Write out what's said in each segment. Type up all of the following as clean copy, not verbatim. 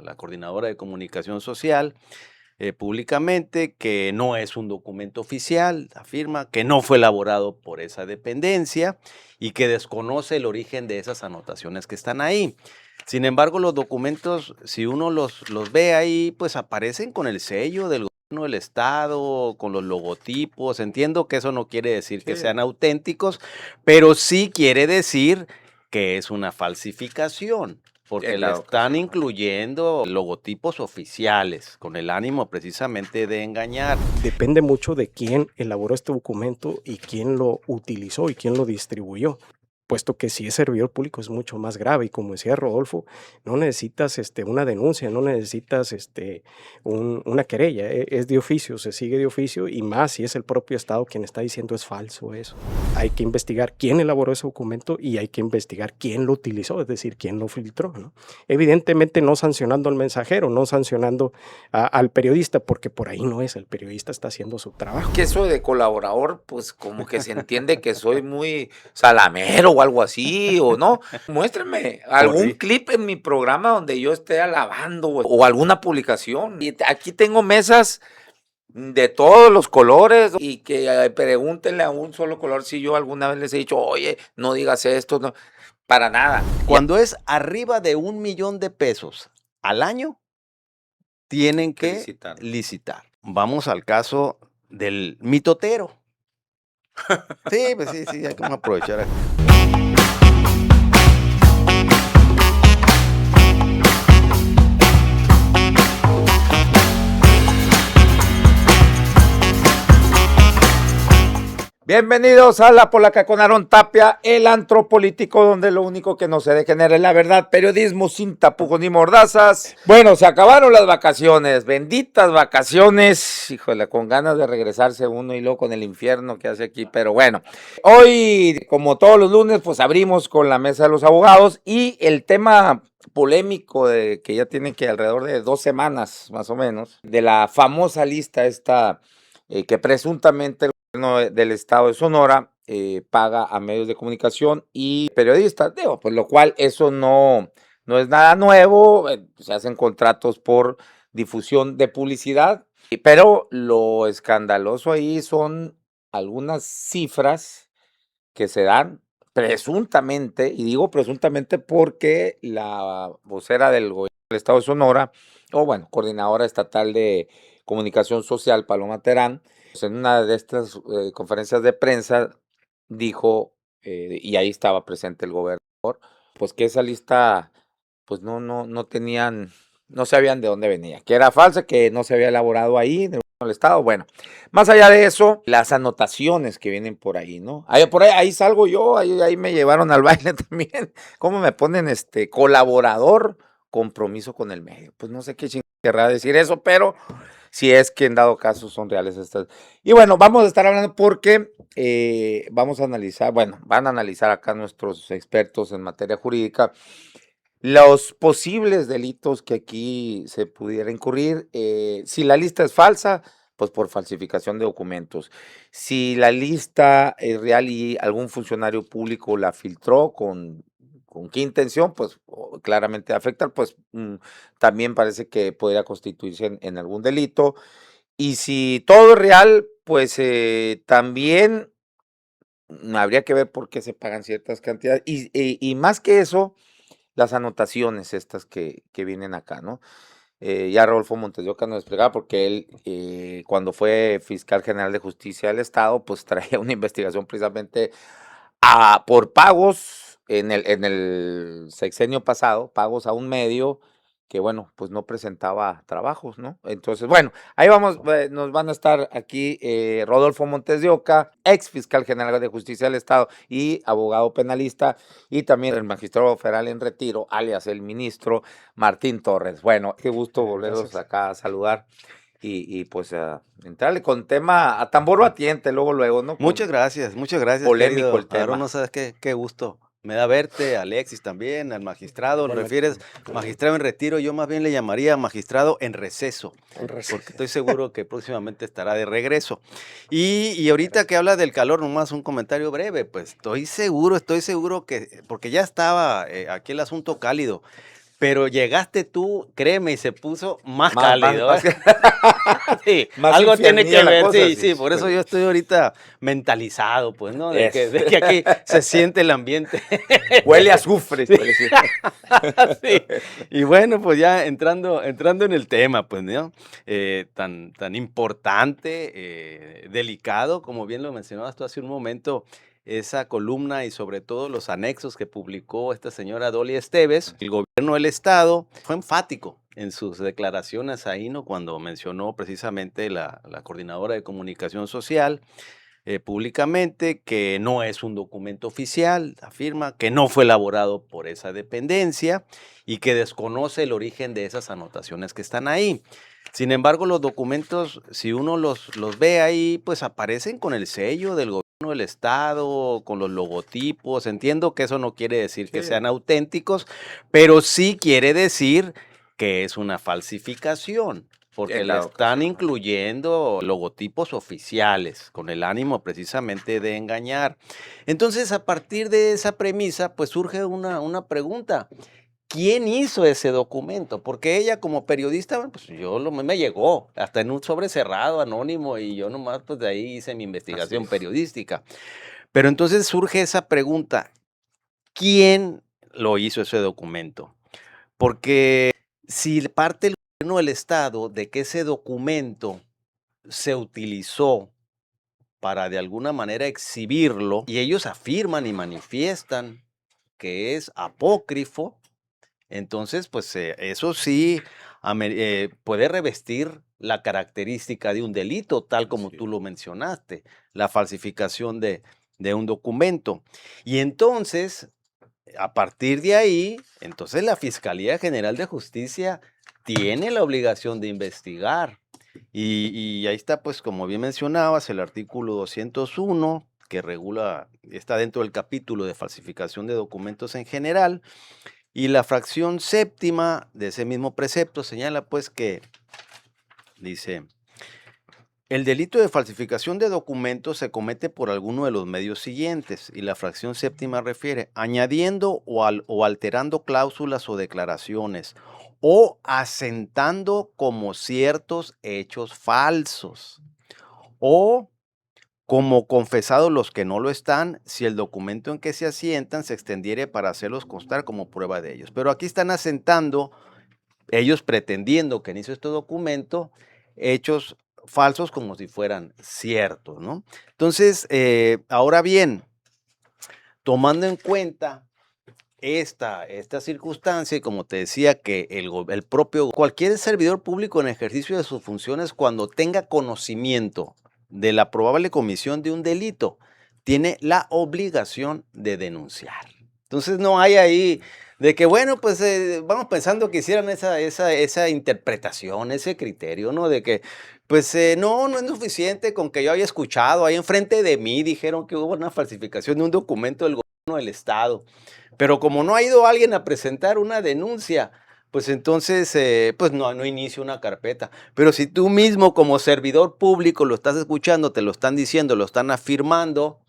la coordinadora de comunicación social, públicamente que no es un documento oficial, afirma que no fue elaborado por esa dependencia y que desconoce el origen de esas anotaciones que están ahí. Sin embargo, los documentos, si uno los ve ahí, pues aparecen con el sello del gobierno del estado, con los logotipos. Entiendo que eso no quiere decir que Sí. sean auténticos, pero sí quiere decir que es una falsificación, porque En le dado están caso, ¿no? incluyendo logotipos oficiales, con el ánimo precisamente de engañar. Depende mucho de quién elaboró este documento y quién lo utilizó y quién lo distribuyó, puesto que si es servidor público es mucho más grave y como decía Rodolfo, no necesitas una denuncia, no necesitas una querella, es de oficio, se sigue de oficio y más si es el propio Estado quien está diciendo es falso eso. Hay que investigar quién elaboró ese documento y hay que investigar quién lo utilizó, es decir, quién lo filtró, ¿no? Evidentemente no sancionando al mensajero, no sancionando al periodista, porque por ahí no es, el periodista está haciendo su trabajo. Que eso de colaborador, pues como que se entiende que soy muy salamero o algo así, o no. Muéstrenme algún Ahí. clip en mi programa donde yo esté alabando o alguna publicación. Y aquí tengo mesas de todos los colores y que pregúntenle a un solo color si yo alguna vez les he dicho, oye, no digas esto, no, para nada. Cuando es arriba de 1,000,000 de pesos al año, tienen Que que licitar. licitar. Vamos al caso del mitotero. Sí, pues sí, hay que aprovechar. Bienvenidos a La Polaca con Aarón Tapia, el antro político donde lo único que no se degenera es la verdad, periodismo sin tapujos ni mordazas. Bueno, se acabaron las vacaciones, benditas vacaciones, híjole, con ganas de regresarse uno y luego con el infierno que hace aquí, pero bueno. Hoy, como todos los lunes, pues abrimos con la mesa de los abogados y el tema polémico que ya tiene que alrededor de 2 semanas, más o menos, de la famosa lista esta que presuntamente del estado de Sonora paga a medios de comunicación y periodistas, digo, pues lo cual eso no es nada nuevo, se hacen contratos por difusión de publicidad, pero lo escandaloso ahí son algunas cifras que se dan presuntamente, y digo presuntamente porque la vocera del gobierno del estado de Sonora, o bueno, coordinadora estatal de comunicación social, Paloma Terán, pues en una de estas conferencias de prensa dijo, y ahí estaba presente el gobernador, pues que esa lista, pues no tenían, no sabían de dónde venía, que era falsa, que no se había elaborado ahí en el estado. Bueno, más allá de eso, las anotaciones que vienen por ahí, ¿no? Por ahí salgo yo, ahí me llevaron al baile también. ¿Cómo me ponen colaborador, compromiso con el medio? Pues no sé qué querrá decir eso, pero si es que en dado caso son reales estas. Y bueno, vamos a estar hablando porque vamos a analizar, bueno, van a analizar acá nuestros expertos en materia jurídica los posibles delitos que aquí se pudiera incurrir. Si la lista es falsa, pues por falsificación de documentos. Si la lista es real y algún funcionario público la filtró con qué intención, pues claramente afecta, pues también parece que podría constituirse en algún delito. Y si todo es real, pues también habría que ver por qué se pagan ciertas cantidades. Y más que eso, las anotaciones estas que vienen acá, ¿no? Ya Rodolfo Montes de Oca nos explicaba porque él, cuando fue fiscal general de justicia del estado, pues traía una investigación precisamente por pagos en el sexenio pasado, pagos a un medio que, bueno, pues no presentaba trabajos, ¿no? Entonces, bueno, ahí vamos, nos van a estar aquí Rodolfo Montes de Oca, ex fiscal general de justicia del estado y abogado penalista, y también el magistrado federal en retiro, alias el ministro Martín Torres. Bueno, qué gusto volverlos Gracias. acá a saludar y pues a entrarle con tema a tambor batiente, luego, ¿no? Con Muchas gracias, polémico querido el Aarón, no tema. sabes qué gusto me da verte, Alexis también, al magistrado, lo Igualmente, refieres magistrado en retiro, yo más bien le llamaría magistrado en receso, un receso. porque estoy seguro que próximamente estará de regreso. Y ahorita que habla del calor, nomás un comentario breve, pues estoy seguro que, porque ya estaba aquí el asunto cálido, pero llegaste tú, créeme, y se puso más Más, cálido. más, ¿eh? Sí, más algo tiene que infiernilla la ver, cosa, sí, sí. sí, por eso yo estoy ahorita mentalizado, pues, ¿no? De Es. que aquí se siente el ambiente. Huele a azufre. Sí. Huele así. Sí. Y bueno, pues ya entrando en el tema, pues, ¿no? Tan importante, delicado, como bien lo mencionabas tú hace un momento, esa columna y sobre todo los anexos que publicó esta señora Dolly Esteves. El gobierno del estado fue enfático en sus declaraciones ahí, ¿no? Cuando mencionó precisamente la coordinadora de comunicación social, públicamente, que no es un documento oficial, afirma que no fue elaborado por esa dependencia y que desconoce el origen de esas anotaciones que están ahí. Sin embargo, los documentos, si uno los ve ahí, pues aparecen con el sello del gobierno del estado, con los logotipos. Entiendo que eso no quiere decir que Sí. sean auténticos, pero sí quiere decir que es una falsificación. Porque En le dado están caso. incluyendo logotipos oficiales con el ánimo precisamente de engañar. Entonces, a partir de esa premisa, pues surge una pregunta. ¿Quién hizo ese documento? Porque ella como periodista, bueno, pues me llegó hasta en un sobre cerrado, anónimo, y yo nomás pues de ahí hice mi Así investigación es. periodística. Pero entonces surge esa pregunta. ¿Quién lo hizo ese documento? Porque si parte el gobierno del estado de que ese documento se utilizó para de alguna manera exhibirlo y ellos afirman y manifiestan que es apócrifo, entonces pues eso sí puede revestir la característica de un delito, tal como Sí. tú lo mencionaste, la falsificación de un documento. Y entonces, a partir de ahí, entonces la Fiscalía General de Justicia tiene la obligación de investigar. Y ahí está, pues, como bien mencionabas, el artículo 201, que regula, está dentro del capítulo de falsificación de documentos en general, y la fracción séptima de ese mismo precepto señala, pues, que dice: el delito de falsificación de documentos se comete por alguno de los medios siguientes, y la fracción séptima refiere añadiendo o alterando cláusulas o declaraciones, o asentando como ciertos hechos falsos, o como confesados los que no lo están, si el documento en que se asientan se extendiere para hacerlos constar como prueba de ellos. Pero aquí están asentando, ellos pretendiendo que en hizo este documento, hechos falsos como si fueran ciertos, ¿no? Entonces, ahora bien, tomando en cuenta esta circunstancia, y como te decía, que el propio, cualquier servidor público en ejercicio de sus funciones, cuando tenga conocimiento de la probable comisión de un delito, tiene la obligación de denunciar. Entonces no hay ahí de que, bueno, pues vamos pensando que hicieran esa interpretación, ese criterio, ¿no? De que, pues no es suficiente con que yo haya escuchado, ahí enfrente de mí dijeron que hubo una falsificación de un documento del gobierno del estado. Pero como no ha ido alguien a presentar una denuncia, pues entonces pues no inicia una carpeta. Pero si tú mismo como servidor público lo estás escuchando, te lo están diciendo, lo están afirmando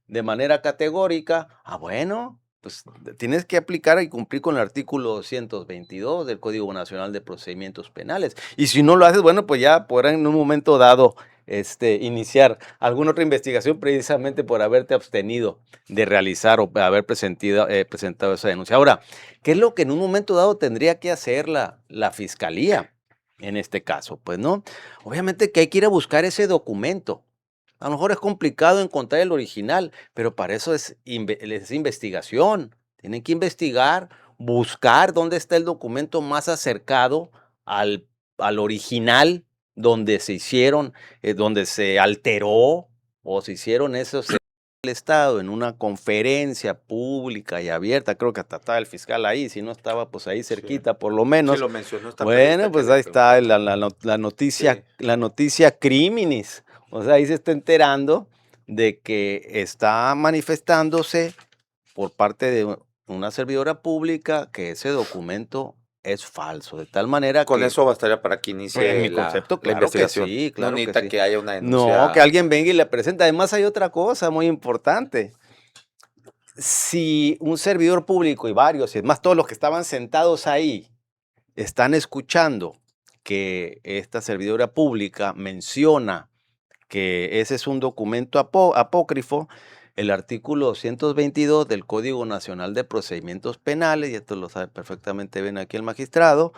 de manera categórica, bueno, pues tienes que aplicar y cumplir con el artículo 222 del Código Nacional de Procedimientos Penales. Y si no lo haces, bueno, pues ya podrán en un momento dado iniciar alguna otra investigación precisamente por haberte abstenido de realizar o haber presentado esa denuncia. Ahora, ¿qué es lo que en un momento dado tendría que hacer la fiscalía en este caso? Pues no, obviamente que hay que ir a buscar ese documento. A lo mejor es complicado encontrar el original, pero para eso es investigación. Tienen que investigar, buscar dónde está el documento más acercado al original, donde se hicieron, donde se alteró o se hicieron esos el Estado en una conferencia pública y abierta. Creo que hasta estaba el fiscal ahí, si no estaba, pues ahí cerquita, por lo Sí, menos. lo mencionó esta Bueno, periodista que pues le ahí está preguntó. la noticia, Sí. la noticia criminis. O sea, ahí se está enterando de que está manifestándose por parte de una servidora pública que ese documento es falso, de tal manera Con que, eso bastaría para que en inicie mi concepto, la claro que investigación. sí, No claro que necesita sí. que haya una No, denuncia. que alguien venga y le presente. Además hay otra cosa muy importante. Si un servidor público y varios, y es más todos los que estaban sentados ahí, están escuchando que esta servidora pública menciona que ese es un documento apócrifo, el artículo 222 del Código Nacional de Procedimientos Penales, y esto lo sabe perfectamente bien aquí el magistrado,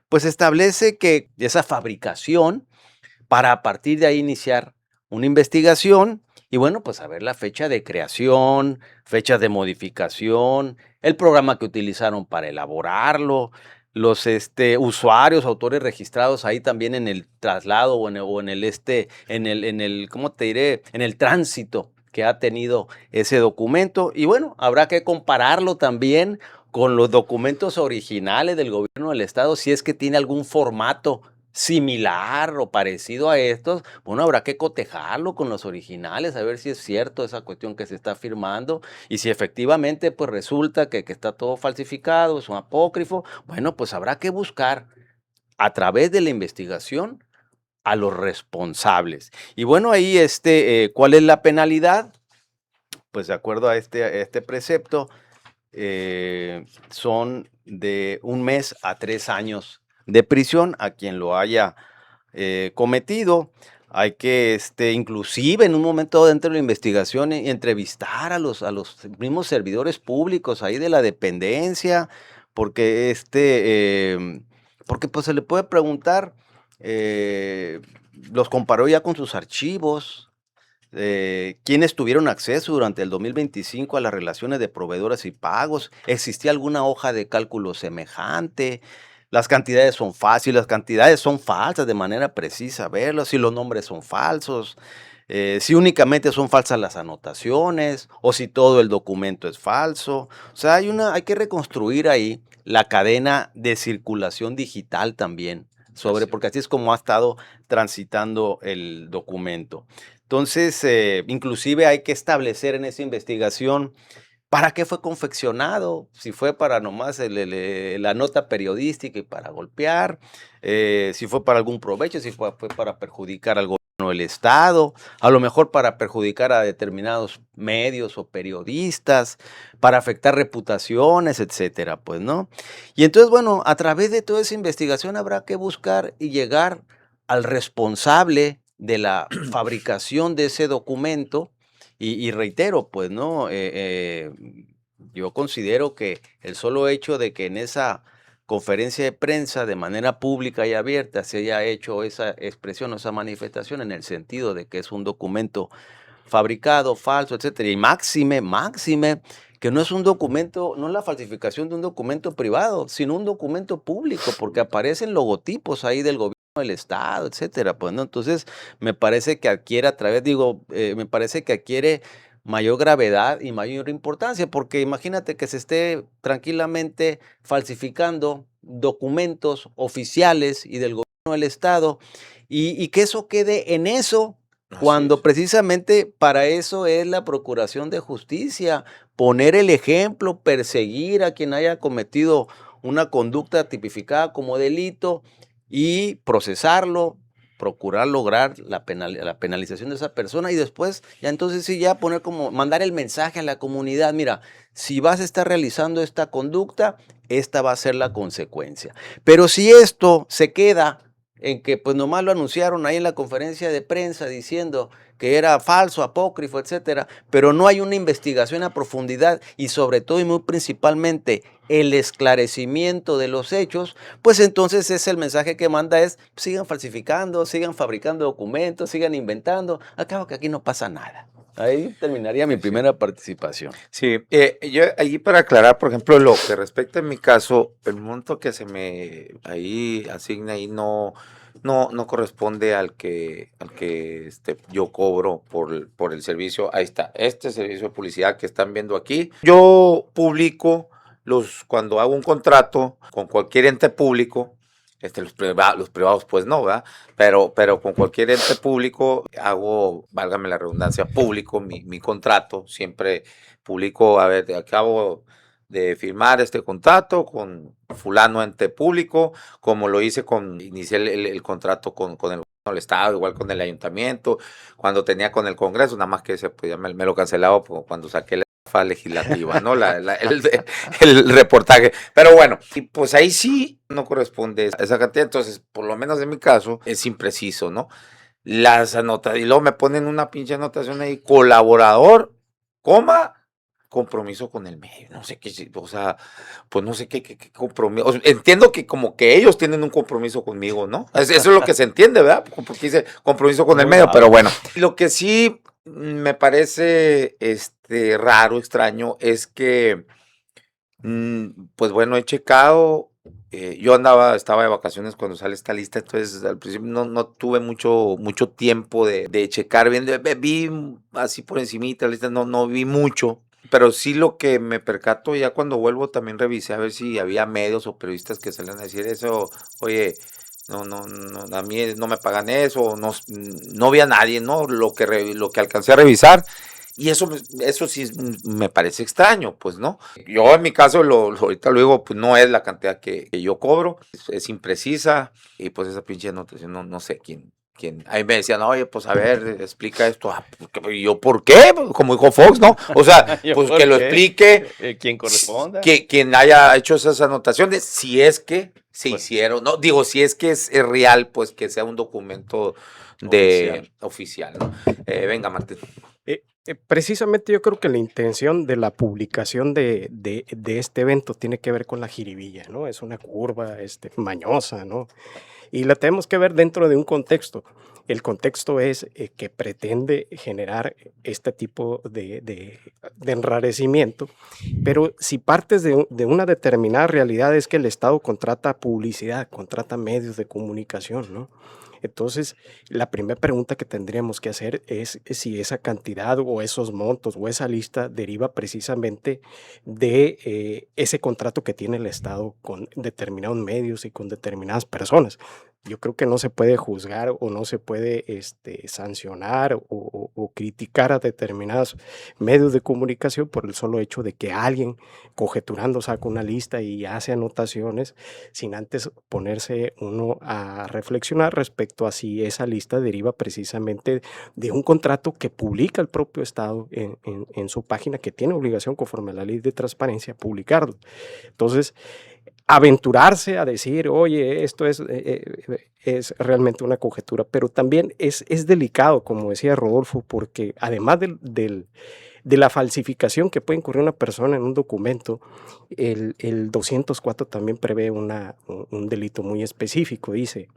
pues establece que esa fabricación, para a partir de ahí iniciar una investigación y bueno, pues saber la fecha de creación, fecha de modificación, el programa que utilizaron para elaborarlo, los usuarios, autores registrados ahí también en el traslado o en el, ¿cómo te diré? En el tránsito que ha tenido ese documento. Y bueno, habrá que compararlo también con los documentos originales del gobierno del estado, si es que tiene algún formato similar o parecido a estos, bueno, habrá que cotejarlo con los originales, a ver si es cierto esa cuestión que se está afirmando y si efectivamente pues resulta que está todo falsificado, es un apócrifo, bueno, pues habrá que buscar a través de la investigación a los responsables. Y bueno, ahí ¿cuál es la penalidad? Pues de acuerdo a este precepto, son de 1 mes a 3 años de prisión a quien lo haya cometido. Hay que, inclusive en un momento dentro de la investigación, entrevistar a los mismos servidores públicos ahí de la dependencia, porque porque pues se le puede preguntar, los comparó ya con sus archivos, quiénes tuvieron acceso durante el 2025 a las relaciones de proveedores y pagos, existía alguna hoja de cálculo semejante, las cantidades son fáciles, las cantidades son falsas de manera precisa, verlo, si los nombres son falsos, si únicamente son falsas las anotaciones o si todo el documento es falso. O sea, hay que reconstruir ahí la cadena de circulación digital también, porque así es como ha estado transitando el documento. Entonces, inclusive hay que establecer en esa investigación para qué fue confeccionado, si fue para nomás la nota periodística y para golpear, si fue para algún provecho, si fue para perjudicar al gobierno del estado, a lo mejor para perjudicar a determinados medios o periodistas, para afectar reputaciones, etcétera, pues, ¿no? Y entonces, bueno, a través de toda esa investigación habrá que buscar y llegar al responsable de la fabricación de ese documento y reitero, pues, ¿no? Yo considero que el solo hecho de que en esa conferencia de prensa, de manera pública y abierta, se haya hecho esa expresión o esa manifestación en el sentido de que es un documento fabricado, falso, etcétera, y máxime, que no es un documento, no es la falsificación de un documento privado, sino un documento público, porque aparecen logotipos ahí del gobierno del estado, etcétera, pues, ¿no? Entonces, me parece que adquiere me parece que adquiere mayor gravedad y mayor importancia, porque imagínate que se esté tranquilamente falsificando documentos oficiales y del gobierno del estado, y que eso quede en eso, Así cuando es. precisamente para eso es la procuración de justicia, poner el ejemplo, perseguir a quien haya cometido una conducta tipificada como delito y procesarlo, procurar lograr la penalización de esa persona y después ya entonces sí ya poner como, mandar el mensaje a la comunidad, mira, si vas a estar realizando esta conducta, esta va a ser la consecuencia. Pero si esto se queda en que pues nomás lo anunciaron ahí en la conferencia de prensa diciendo que era falso, apócrifo, etcétera, pero no hay una investigación a profundidad y sobre todo y muy principalmente el esclarecimiento de los hechos, pues entonces es el mensaje que manda es, sigan falsificando, sigan fabricando documentos, sigan inventando, acabo que aquí no pasa nada. Ahí terminaría mi Sí, sí. primera participación. Sí, yo allí para aclarar, por ejemplo, lo que respecta en mi caso, el monto que se me ahí asigna ahí no corresponde al que yo cobro por el servicio. Ahí está, este servicio de publicidad que están viendo aquí. Yo publico cuando hago un contrato con cualquier ente público, los privados pues no, ¿verdad? Pero con cualquier ente público hago, válgame la redundancia, público mi contrato, siempre publico, a ver, acabo de firmar este contrato con fulano ente público, como lo hice inicié el contrato con el gobierno del estado, igual con el ayuntamiento, cuando tenía con el Congreso, nada más que pues, ya me lo cancelaba cuando saqué legislativa, ¿no? El reportaje. Pero bueno, y pues ahí sí no corresponde esa cantidad. Entonces, por lo menos en mi caso, es impreciso, ¿no? Las anotaciones, y luego me ponen una pinche anotación ahí, colaborador, coma, compromiso con el medio. No sé qué, o sea, pues no sé qué compromiso. O sea, entiendo que como que ellos tienen un compromiso conmigo, ¿no? Eso es lo que se entiende, ¿verdad? Porque dice compromiso con el Muy medio, vago. pero bueno. Lo que sí me parece raro, extraño, es que, pues bueno, he checado, yo estaba de vacaciones cuando sale esta lista, entonces al principio no tuve mucho tiempo de checar bien, vi así por encimita la lista, no vi mucho, pero sí lo que me percato ya cuando vuelvo también revisé a ver si había medios o periodistas que salían a decir eso, oye, no, a mí no me pagan eso, no vi a nadie, ¿no? Lo que alcancé a revisar. Y eso sí me parece extraño, pues, ¿no? Yo en mi caso, ahorita lo digo, pues no es la cantidad que yo cobro, es imprecisa, y pues esa pinche anotación, no sé quién. Ahí me decían, oye, pues a ver, explica esto. ¿Y yo por qué? Como dijo Fox, ¿no? O sea, ¿Yo pues por que lo qué? explique ¿Quién corresponda? quien haya hecho esas anotaciones, si es que se Pues, hicieron, no, digo, si es que es real, pues que sea un documento oficial, ¿no? Venga, Martín. Precisamente yo creo que la intención de la publicación de este evento tiene que ver con la jiribilla, ¿no? Es una curva mañosa, ¿no? Y la tenemos que ver dentro de un contexto. El contexto es que pretende generar este tipo de enrarecimiento, pero si partes de una determinada realidad es que el Estado contrata publicidad, contrata medios de comunicación, ¿no? Entonces, la primera pregunta que tendríamos que hacer es si esa cantidad o esos montos o esa lista deriva precisamente de ese contrato que tiene el Estado con determinados medios y con determinadas personas. Yo creo que no se puede juzgar o no se puede sancionar o criticar a determinados medios de comunicación por el solo hecho de que alguien conjeturando saca una lista y hace anotaciones sin antes ponerse uno a reflexionar respecto a si esa lista deriva precisamente de un contrato que publica el propio Estado en su página, que tiene obligación conforme a la ley de transparencia publicarlo. Entonces, aventurarse a decir, oye, esto es realmente una conjetura, pero también es delicado, como decía Rodolfo, porque además de la falsificación que puede incurrir una persona en un documento, el 204 también prevé un delito muy específico, dice.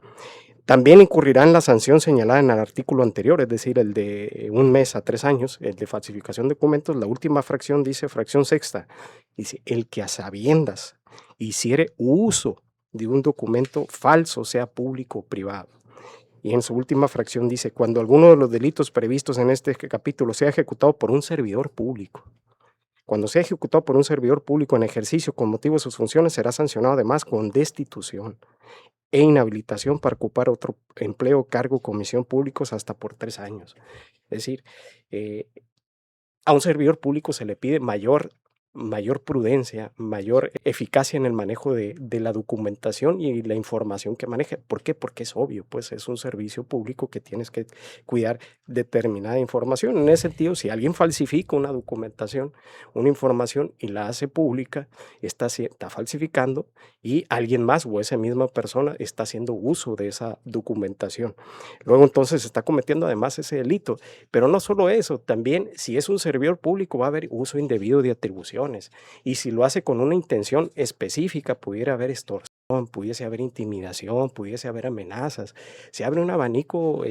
También incurrirá en la sanción señalada en el artículo anterior, es decir, el de 1 mes a 3 años, el de falsificación de documentos. La última fracción dice, fracción sexta, dice, el que a sabiendas hiciere uso de un documento falso, sea público o privado. Y en su última fracción dice, cuando alguno de los delitos previstos en este capítulo sea ejecutado por un servidor público. Cuando sea ejecutado por un servidor público en ejercicio con motivo de sus funciones, será sancionado además con destitución e inhabilitación para ocupar otro empleo, cargo, comisión públicos hasta por 3 años. Es decir, a un servidor público se le pide mayor prudencia, mayor eficacia en el manejo de la documentación y la información que maneja. ¿Por qué? Porque es obvio, pues es un servicio público que tienes que cuidar determinada información. En ese sentido, si alguien falsifica una documentación, una información y la hace pública, está falsificando y alguien más o esa misma persona está haciendo uso de esa documentación. Luego entonces está cometiendo además ese delito. Pero no solo eso, también si es un servidor público va a haber uso indebido de atribuciones. Y si lo hace con una intención específica, pudiera haber extorsión, pudiese haber intimidación, pudiese haber amenazas. Se abre un abanico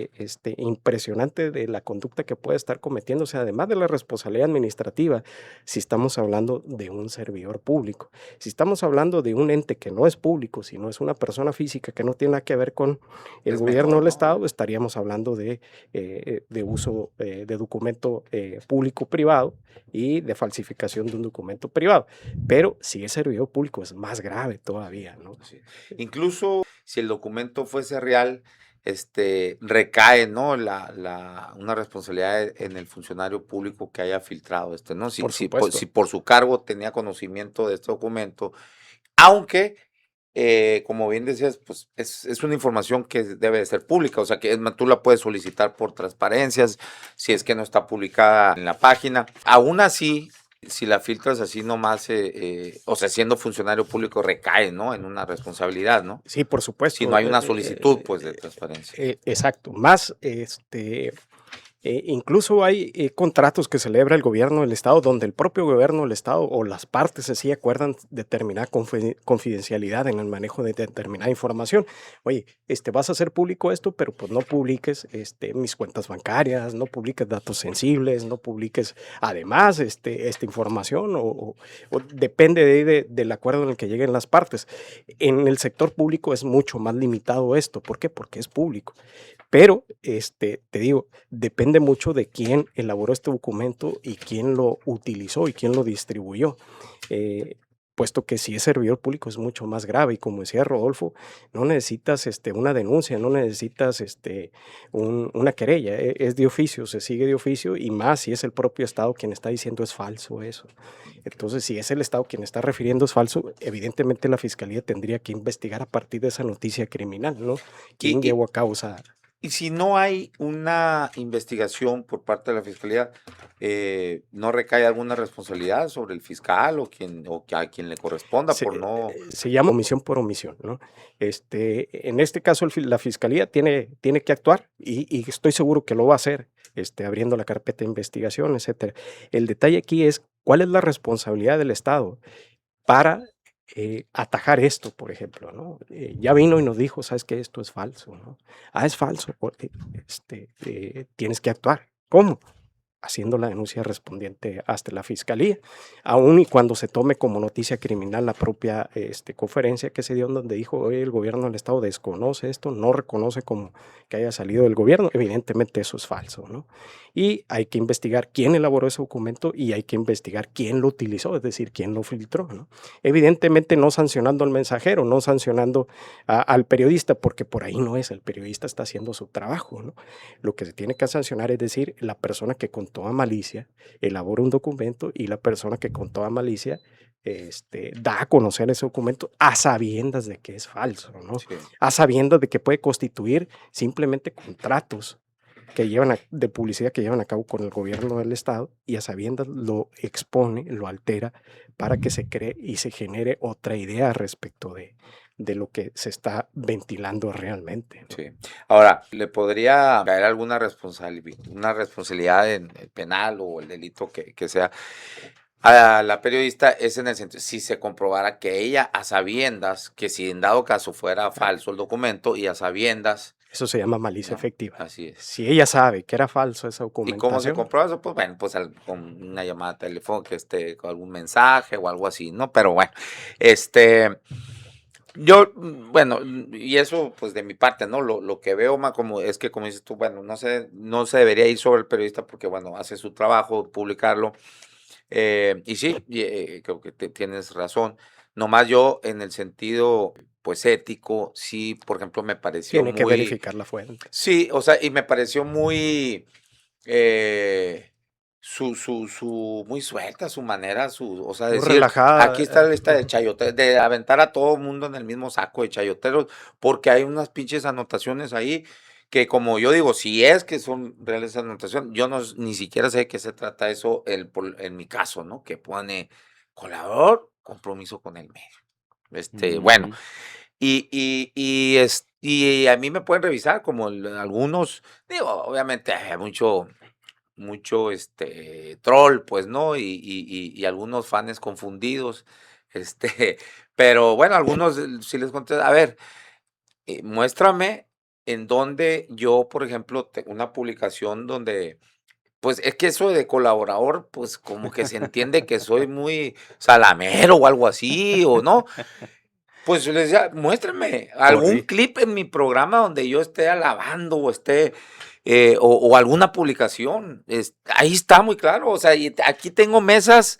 impresionante de la conducta que puede estar cometiéndose, además de la responsabilidad administrativa, si estamos hablando de un servidor público. Si estamos hablando de un ente que no es público, sino es una persona física que no tiene nada que ver con el gobierno del Estado, estaríamos hablando de uso de documento público-privado y de falsificación de un documento privado. Pero si es servidor público es más grave todavía, ¿no? Sí. Incluso si el documento fuese real, recae, ¿no? Una responsabilidad en el funcionario público que haya filtrado ¿no? Por supuesto. Si por su cargo tenía conocimiento de este documento, aunque, como bien decías, pues es una información que debe de ser pública, o sea que tú la puedes solicitar por transparencias, si es que no está publicada en la página. Aún así, si la filtras así nomás, o sea, siendo funcionario público recae, ¿no? En una responsabilidad, ¿no? Sí, por Si no supuesto. hay una solicitud, pues, de transparencia. Exacto. Más, incluso hay contratos que celebra el gobierno del estado donde el propio gobierno del estado o las partes así acuerdan determinar confidencialidad en el manejo de determinada información. Oye, vas a hacer público esto, pero pues no publiques mis cuentas bancarias, no publiques datos sensibles, no publiques además esta información o depende del acuerdo en el que lleguen las partes. En el sector público es mucho más limitado esto. ¿Por qué? Porque es público. Pero, te digo, depende mucho de quién elaboró este documento y quién lo utilizó y quién lo distribuyó. Eh, puesto que si es servidor público es mucho más grave y como decía Rodolfo, no necesitas una denuncia, no necesitas una querella, es de oficio, se sigue de oficio y más si es el propio Estado quien está diciendo es falso eso. Entonces, si es el Estado quien está refiriendo es falso, evidentemente la Fiscalía tendría que investigar a partir de esa noticia criminal, ¿no? Y, ¿Quién y, llevó a cabo esa? y si no hay una investigación por parte de la fiscalía, ¿no recae alguna responsabilidad sobre el fiscal o que a quien le corresponda por no? Se llama omisión por omisión, ¿no? En este caso, la Fiscalía tiene que actuar y estoy seguro que lo va a hacer, abriendo la carpeta de investigación, etcétera. El detalle aquí es cuál es la responsabilidad del Estado para atajar esto, por ejemplo, ¿no? Ya vino y nos dijo, sabes que esto es falso, ¿no? Ah, es falso, porque tienes que actuar. ¿Cómo? Haciendo la denuncia respondiente hasta la fiscalía, aun y cuando se tome como noticia criminal la propia conferencia que se dio donde dijo, oye, el gobierno del estado desconoce esto, no reconoce como que haya salido del gobierno, evidentemente eso es falso, ¿no? Y hay que investigar quién elaboró ese documento y hay que investigar quién lo utilizó, es decir, quién lo filtró, ¿no? Evidentemente no sancionando al mensajero, no sancionando al periodista, porque por ahí no es, el periodista está haciendo su trabajo, ¿no? Lo que se tiene que sancionar es decir, la persona que con toda malicia elabora un documento y la persona que con toda malicia da a conocer ese documento a sabiendas de que es falso, ¿no? Sí. A sabiendas de que puede constituir simplemente contratos de publicidad que llevan a cabo con el gobierno del estado y a sabiendas lo expone, lo altera para que se cree y se genere otra idea respecto de lo que se está ventilando realmente, ¿no? Sí. Ahora, ¿le podría caer alguna una responsabilidad en el penal o el delito que sea a la periodista? Es en el sentido, si se comprobara que ella, a sabiendas, que si en dado caso fuera falso el documento y a sabiendas, Eso se llama malicia ¿no? efectiva. Así es. Si ella sabe que era falso esa ¿Y cómo se documentación, comprueba eso? Pues bueno, pues con una llamada telefónica, con algún mensaje o algo así, ¿no? Pero bueno, yo, bueno, y eso, pues, de mi parte, ¿no? Lo que veo, como es que, como dices tú, bueno, no se debería ir sobre el periodista porque, bueno, hace su trabajo, publicarlo. Y sí, creo que tienes razón. Nomás yo, en el sentido, pues, ético, sí, por ejemplo, me pareció tiene que muy, verificar la fuente. sí, o sea, y me pareció muy, eh, muy suelta su manera, o sea, Muy decir, aquí está la relajada. lista de chayoteros, de aventar a todo mundo en el mismo saco de chayoteros, porque hay unas pinches anotaciones ahí que, como yo digo, si es que son reales anotaciones, yo no, ni siquiera sé de qué se trata eso en mi caso, ¿no? Que pone colador, compromiso con el medio. Bueno, Ujú. y a mí me pueden revisar como algunos, digo, obviamente hay mucho troll, pues, ¿no? Y algunos fans confundidos, pero bueno, algunos sí les conté, a ver, muéstrame en donde yo, por ejemplo, una publicación donde, pues es que eso de colaborador, pues como que se entiende que soy muy salamero o algo así, o no. Pues yo les decía, muéstrenme algún Corri clip en mi programa donde yo esté alabando o esté, o alguna publicación. Ahí está muy claro. O sea, y aquí tengo mesas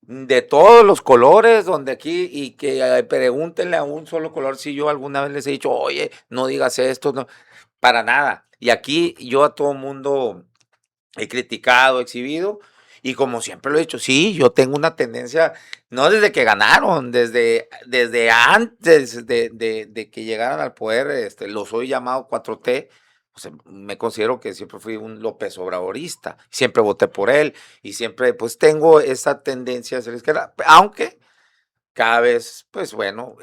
de todos los colores, donde aquí, y que pregúntenle a un solo color si yo alguna vez les he dicho, oye, no digas esto, no, para nada. Y aquí yo a todo mundo he criticado, exhibido, y como siempre lo he dicho, sí, yo tengo una tendencia, no desde que ganaron, desde antes de que llegaran al poder, los hoy llamado 4T, pues, me considero que siempre fui un López Obradorista, siempre voté por él y siempre pues tengo esa tendencia a ser izquierda, aunque cada vez, pues bueno,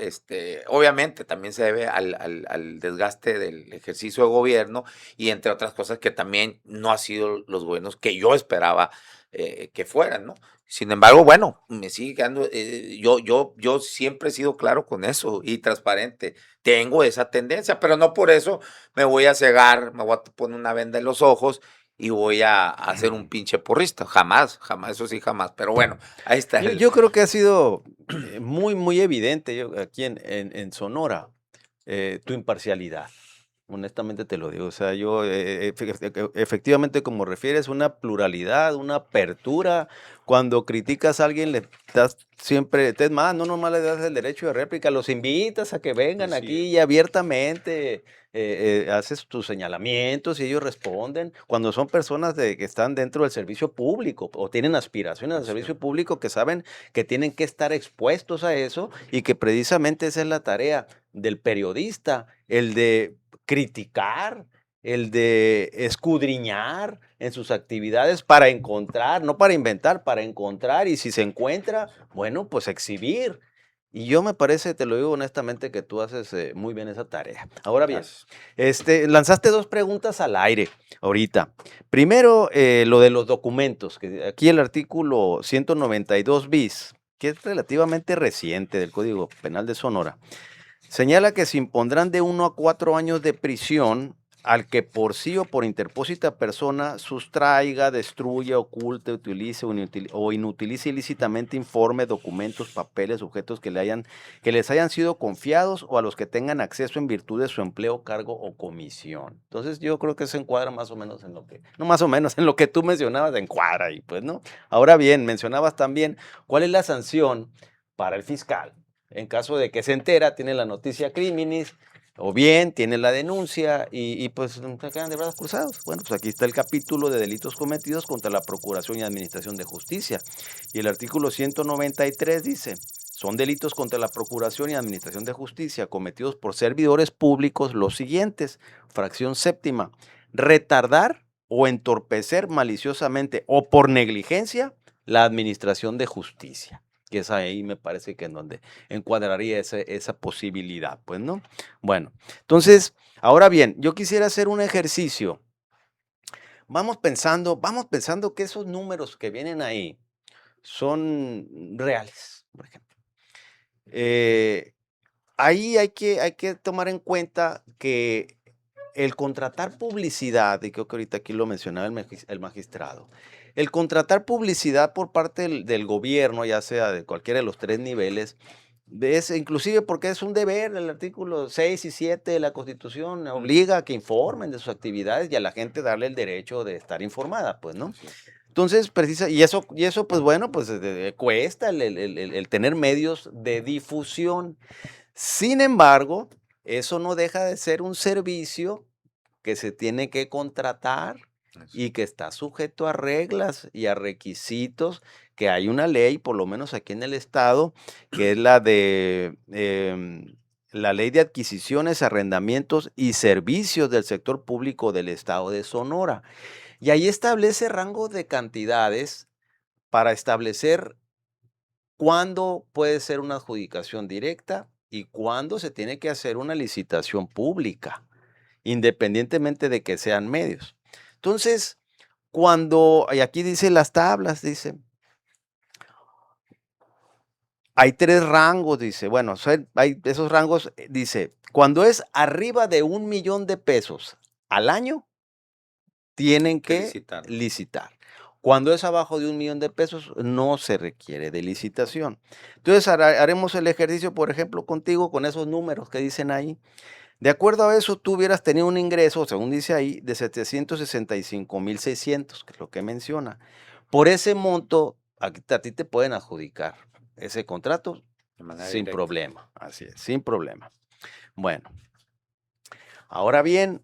obviamente también se debe al desgaste del ejercicio de gobierno y entre otras cosas que también no ha sido los gobiernos que yo esperaba que fueran, ¿no? Sin embargo, bueno, me sigue quedando, yo siempre he sido claro con eso y transparente. Tengo esa tendencia, pero no por eso me voy a cegar, me voy a poner una venda en los ojos y voy a hacer un pinche porrista. Jamás, jamás, eso sí, jamás. Pero bueno, ahí está Yo, el. yo creo que ha sido muy, muy evidente aquí en Sonora tu imparcialidad. Honestamente te lo digo, o sea, yo efectivamente como refieres una pluralidad, una apertura, cuando criticas a alguien le das siempre, es más, no nomás le das el derecho de réplica, los invitas a que vengan Así aquí es. y abiertamente haces tus señalamientos y ellos responden, cuando son personas que están dentro del servicio público o tienen aspiraciones al Así es. servicio público que saben que tienen que estar expuestos a eso y que precisamente esa es la tarea del periodista, el de criticar, el de escudriñar en sus actividades para encontrar, no para inventar, para encontrar y si se encuentra, bueno, pues exhibir. Y yo me parece, te lo digo honestamente, que tú haces muy bien esa tarea. Ahora bien, Gracias. lanzaste dos preguntas al aire ahorita. Primero, lo de los documentos, que aquí el artículo 192 bis, que es relativamente reciente del Código Penal de Sonora, señala que se impondrán de 1 a 4 años de prisión al que por sí o por interpósita persona sustraiga, destruya, oculte, utilice o inutilice ilícitamente informe, documentos, papeles, objetos que les hayan sido confiados o a los que tengan acceso en virtud de su empleo, cargo o comisión. Entonces yo creo que se encuadra más o menos en lo que, no más o menos, en lo que tú mencionabas, encuadra ahí, pues, ¿no? Ahora bien, mencionabas también cuál es la sanción para el fiscal. En caso de que se entera, tiene la noticia criminis, o bien tiene la denuncia y pues se quedan de brazos cruzados. Bueno, pues aquí está el capítulo de delitos cometidos contra la Procuración y Administración de Justicia. Y el artículo 193 dice, son delitos contra la Procuración y Administración de Justicia cometidos por servidores públicos los siguientes. Fracción séptima, retardar o entorpecer maliciosamente o por negligencia la administración de justicia, que es ahí me parece que en donde encuadraría esa posibilidad, pues, ¿no? Bueno, entonces, ahora bien, yo quisiera hacer un ejercicio. Vamos pensando que esos números que vienen ahí son reales, por ejemplo. Eh, Ahí hay que tomar en cuenta que el contratar publicidad, y creo que ahorita aquí lo mencionaba el magistrado, el contratar publicidad por parte del gobierno, ya sea de cualquiera de los tres niveles, es inclusive porque es un deber, el artículo 6 y 7 de la Constitución obliga a que informen de sus actividades y a la gente darle el derecho de estar informada, pues, ¿no? Así es. Entonces, y eso, pues bueno, pues cuesta el tener medios de difusión. Sin embargo, eso no deja de ser un servicio que se tiene que contratar Así y que está sujeto a reglas y a requisitos, que hay una ley, por lo menos aquí en el estado, que es la ley de adquisiciones, arrendamientos y servicios del sector público del estado de Sonora. Y ahí establece rango de cantidades para establecer cuándo puede ser una adjudicación directa y cuándo se tiene que hacer una licitación pública, independientemente de que sean medios. Entonces, y aquí dice las tablas, dice, hay tres rangos, dice, bueno, hay esos rangos, dice, cuando es arriba de 1 millón de pesos al año, tienen que que licitar. licitar. Cuando es abajo de 1 millón de pesos, no se requiere de licitación. Entonces, haremos el ejercicio, por ejemplo, contigo, con esos números que dicen ahí. De acuerdo a eso, tú hubieras tenido un ingreso, según dice ahí, de 765,600, que es lo que menciona. Por ese monto, a ti te pueden adjudicar ese contrato De manera sin directa. problema. Así es, sin problema. Bueno, ahora bien,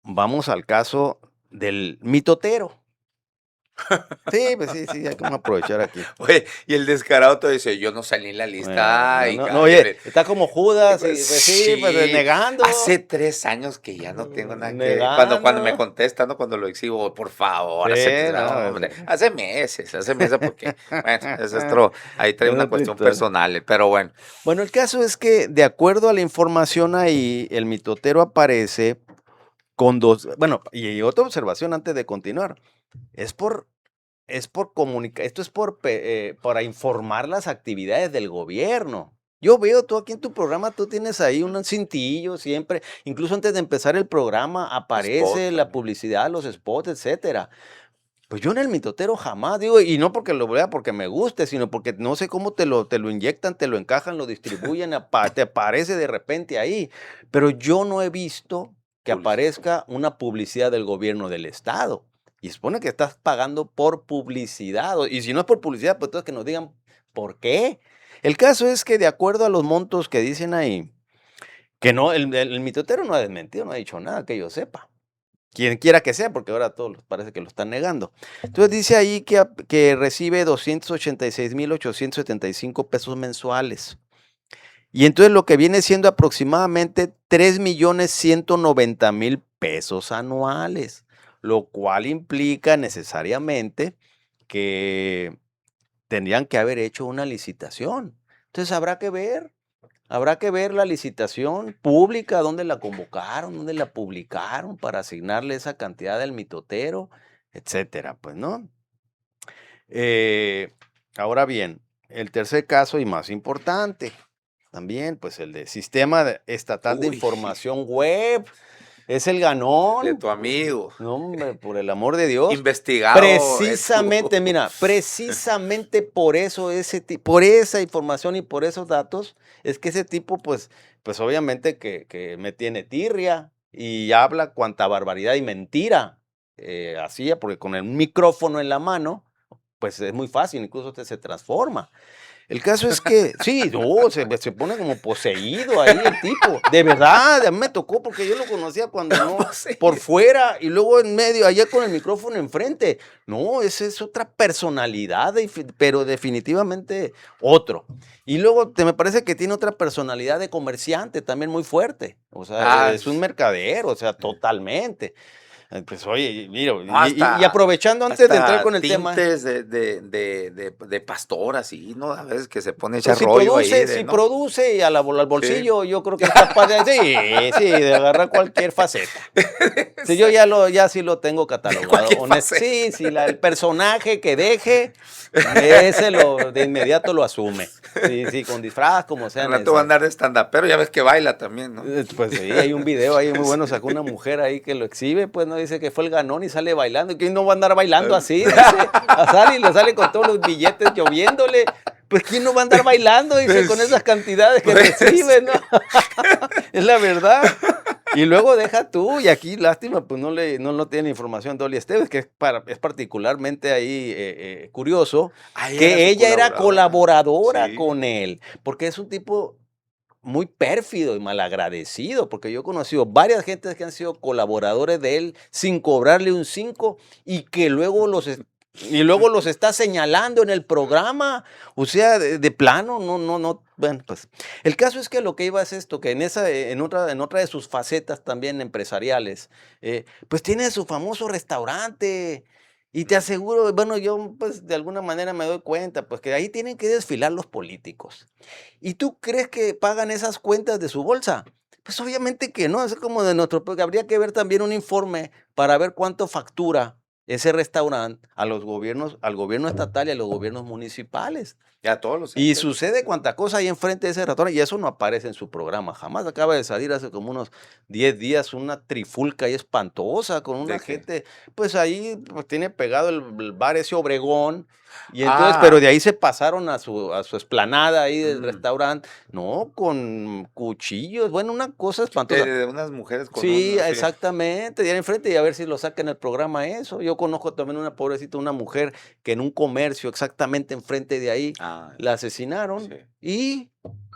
vamos al caso del mitotero. Sí, pues sí, sí, hay que aprovechar aquí. Oye, y el descarado te dice, yo no salí en la lista. No, Ay, no, no, oye, cállate. está como Judas, Pues y pues sí, pues sí, negando. hace 3 años que ya no tengo nada que... Cuando me Negando. contestan, ¿no? Cuando lo exhibo, por favor, Sí, no, no, hombre, hace meses porque, bueno, es ahí trae es una otra cuestión historia. personal, pero bueno. Bueno, el caso es que, de acuerdo a la información ahí, el mitotero aparece con dos, bueno, y otra observación antes de continuar, es por, es por comunicar, esto es para informar las actividades del gobierno. Yo veo, tú aquí en tu programa, tú tienes ahí un cintillo siempre, incluso antes de empezar el programa Spot aparece la también. publicidad, los spots, etcétera. Pues yo en el mitotero jamás, digo, y no porque lo vea porque me guste, sino porque no sé cómo te lo inyectan, te lo encajan, lo distribuyen, te aparece de repente ahí. Pero yo no he visto que Publicidad. aparezca una publicidad del gobierno del estado. Y supone que estás pagando por publicidad. Y si no es por publicidad, pues entonces que nos digan por qué. El caso es que de acuerdo a los montos que dicen ahí, que no, el mitotero no ha desmentido, no ha dicho nada que yo sepa. Quien quiera que sea, porque ahora todos parece que lo están negando. Entonces dice ahí que recibe 286,875 pesos mensuales. Y entonces lo que viene siendo aproximadamente 3,190,000 pesos anuales, lo cual implica necesariamente que tendrían que haber hecho una licitación. Entonces habrá que ver la licitación pública, dónde la convocaron, dónde la publicaron para asignarle esa cantidad del mitotero, etcétera, pues, ¿no? Eh, Ahora bien, el tercer caso y más importante, también, pues el de Estatal de Uy, Información Web, es el de ganón. tu amigo. No, hombre, por el amor de Dios. Investigado, Precisamente, mira, precisamente por eso, por esa información y por esos datos, es que ese tipo, pues obviamente que me tiene tirria y habla cuanta barbaridad y mentira. Así, porque con el micrófono en la mano, pues es muy fácil, incluso usted se transforma. El caso es que, sí, no, se pone como poseído ahí el tipo. De verdad, a mí me tocó porque yo lo conocía cuando no, sí. por fuera y luego en medio, allá con el micrófono enfrente. No, esa es otra personalidad, pero definitivamente otro. Y luego me parece que tiene otra personalidad de comerciante también muy fuerte. O sea, Ah, es un mercader, o sea, totalmente. Pues oye, mira, no, y aprovechando antes de entrar con el tema. tintes de pastor, así, ¿no? A veces que se pone a Pues echar rollo ahí, si ¿no? produce y al Sí. bolsillo, yo creo que es capaz de, sí, de agarrar cualquier faceta. Sí, yo ya sí lo tengo De catalogado. cualquier faceta. Sí, sí, el personaje que deje, de inmediato lo asume. Sí, sí, con disfraz, como sea Al rato va a necesario. andar de stand pero ya ves que baila también, ¿no? Pues sí, hay un video ahí muy bueno, Sí. sacó una mujer ahí que lo exhibe, pues no dice que fue el ganón y sale bailando. ¿Quién no va a andar bailando así? Dice, sale y le sale con todos los billetes lloviéndole. Pues ¿quién no va a andar bailando? Dice, con esas cantidades que Pues, recibe, ¿no? Es la verdad. Y luego deja tú, y aquí, lástima, pues no tiene información Dolly Esteves, que es particularmente ahí curioso, ahí era que su ella era colaboradora. colaboradora Sí. con él, porque es un tipo muy pérfido y malagradecido, porque yo he conocido varias gentes que han sido colaboradores de él sin cobrarle un 5 y que luego los está señalando en el programa, o sea, de plano, no, bueno, pues el caso es que lo que iba es esto, que en otra de sus facetas también empresariales, pues tiene su famoso restaurante. Y te aseguro, bueno, yo pues de alguna manera me doy cuenta, pues que ahí tienen que desfilar los políticos. ¿Y tú crees que pagan esas cuentas de su bolsa? Pues obviamente que no, es como de nuestro, porque habría que ver también un informe para ver cuánto factura ese restaurante a los gobiernos, al gobierno estatal y a los gobiernos municipales. Ya todos los Y entes, sucede cuanta cosa ahí enfrente de ese restaurante, y eso no aparece en su programa, jamás. Acaba de salir hace como unos 10 días una trifulca ahí espantosa con una ¿de qué? gente, pues ahí pues, tiene pegado el bar ese Obregón, y entonces, pero Ah, de ahí se pasaron a su explanada ahí del mm, restaurante, no, con cuchillos, bueno, una cosa espantosa. de unas mujeres con Sí, un, sí. exactamente, y ahí enfrente y a ver si lo saca en el programa eso. Yo conozco también una pobrecita, una mujer que en un comercio exactamente enfrente de ahí Ah, la sí. asesinaron y